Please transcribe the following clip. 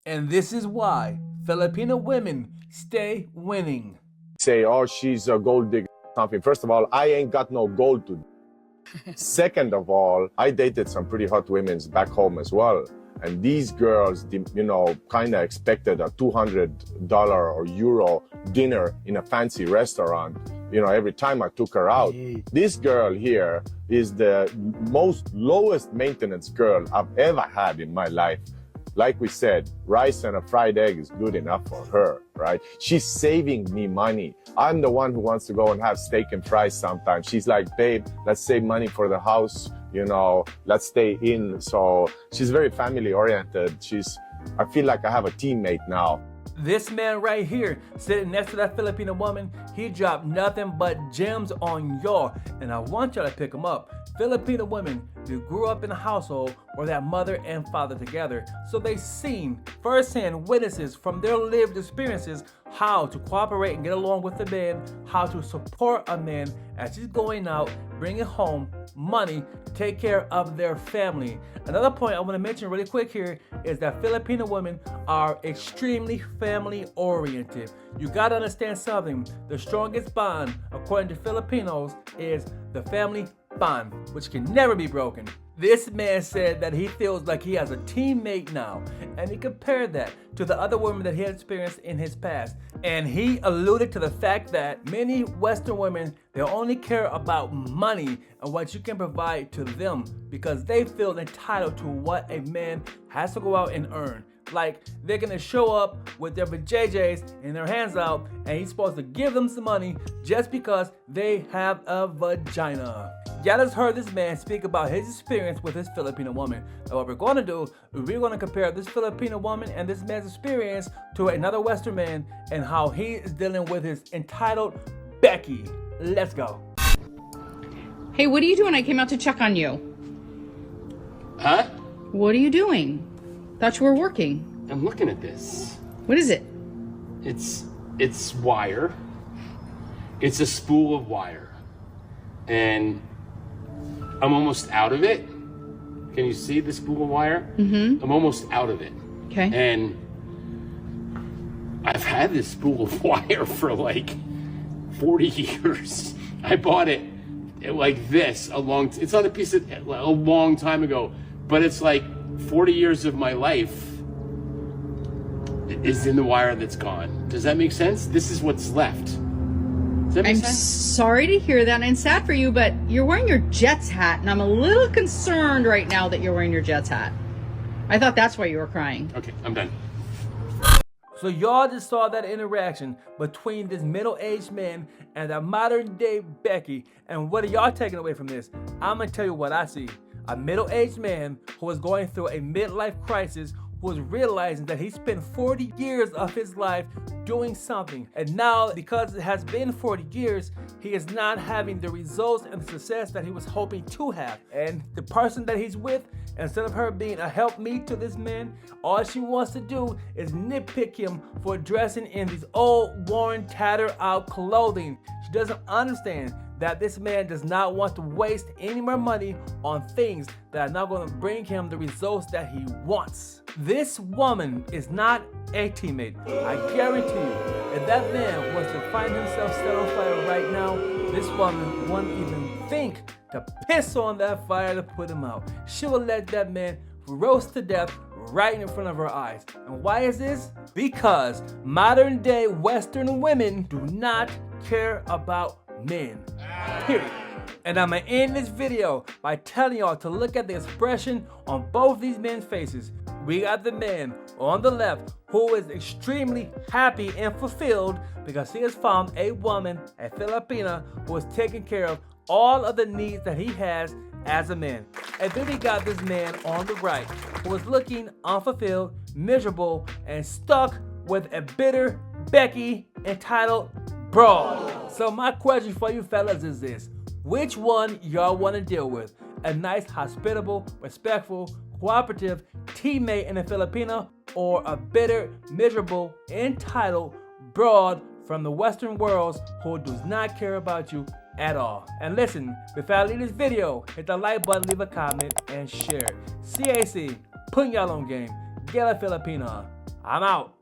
And this is why Filipino women stay winning. Say, oh, she's a gold digger, something. First of all, I ain't got no gold to. Second of all, I dated some pretty hot women back home as well. And these girls, you know, kind of expected a $200 or euro dinner in a fancy restaurant, you know, every time I took her out. This girl here is the most lowest maintenance girl I've ever had in my life. Like we said, rice and a fried egg is good enough for her, right? She's saving me money. I'm the one who wants to go and have steak and fries sometimes. She's like, babe, let's save money for the house, you know, let's stay in. So she's very family oriented. I feel like I have a teammate now. This man right here, sitting next to that Filipino woman, he dropped nothing but gems on y'all, and I want y'all to pick him up. Filipino women, they grew up in a household where that mother and father together, so they've seen firsthand witnesses from their lived experiences how to cooperate and get along with the man, how to support a man as he's going out, bringing home money to take care of their family. Another point I want to mention really quick here is that Filipino women are extremely family oriented. You got to understand something. The strongest bond, according to Filipinos, is the family bond, which can never be broken. This man said that he feels like he has a teammate now, and he compared that to the other women that he had experienced in his past. And he alluded to the fact that many Western women, they only care about money and what you can provide to them because they feel entitled to what a man has to go out and earn. Like they're gonna show up with their vajayjays and their hands out, and he's supposed to give them some money just because they have a vagina. Y'all just heard this man speak about his experience with his Filipino woman. And what we're going to do, we're going to compare this Filipino woman and this man's experience to another Western man and how he is dealing with his entitled Becky. Let's go. Hey, what are you doing? I came out to check on you. Huh? What are you doing? Thought you were working. I'm looking at this. What is it? It's wire. It's a spool of wire. And I'm almost out of it. Can you see the spool of wire? Mm-hmm. I'm almost out of it. Okay. And I've had this spool of wire for like 40 years. I bought it like this it's on a piece of a long time ago, but it's like 40 years of my life is in the wire that's gone. Does that make sense? This is what's left. I'm sorry to hear that, and sad for you, but you're wearing your Jets hat, and I'm a little concerned right now that you're wearing your Jets hat. I thought that's why you were crying. Okay, I'm done. So y'all just saw that interaction between this middle-aged man and a modern-day Becky, and what are y'all taking away from this? I'm gonna tell you what I see. A middle-aged man who is going through a midlife crisis, who is realizing that he spent 40 years of his life doing something, and now because it has been 40 years, he is not having the results and the success that he was hoping to have. And the person that he's with, instead of her being a helpmeet to this man, all she wants to do is nitpick him for dressing in these old, worn, tattered out clothing. She doesn't understand that this man does not want to waste any more money on things that are not going to bring him the results that he wants. This woman is not a teammate. I guarantee you, if that man was to find himself set on fire right now, this woman wouldn't even think to piss on that fire to put him out. She will let that man roast to death right in front of her eyes. And why is this? Because modern day Western women do not care about men. Period. And I'm gonna end this video by telling y'all to look at the expression on both these men's faces. We got the man on the left who is extremely happy and fulfilled because he has found a woman, a Filipina, who is taking care of all of the needs that he has as a man. And then we got this man on the right who is looking unfulfilled, miserable, and stuck with a bitter Becky entitled broad. So my question for you fellas is this: which one y'all want to deal with? A nice, hospitable, respectful, cooperative teammate in a Filipino, or a bitter, miserable, entitled broad from the Western worlds who does not care about you at all? And listen, before I leave this video, hit the like button, leave a comment, and share. CAC, putting y'all on game. Get a Filipina. I'm out.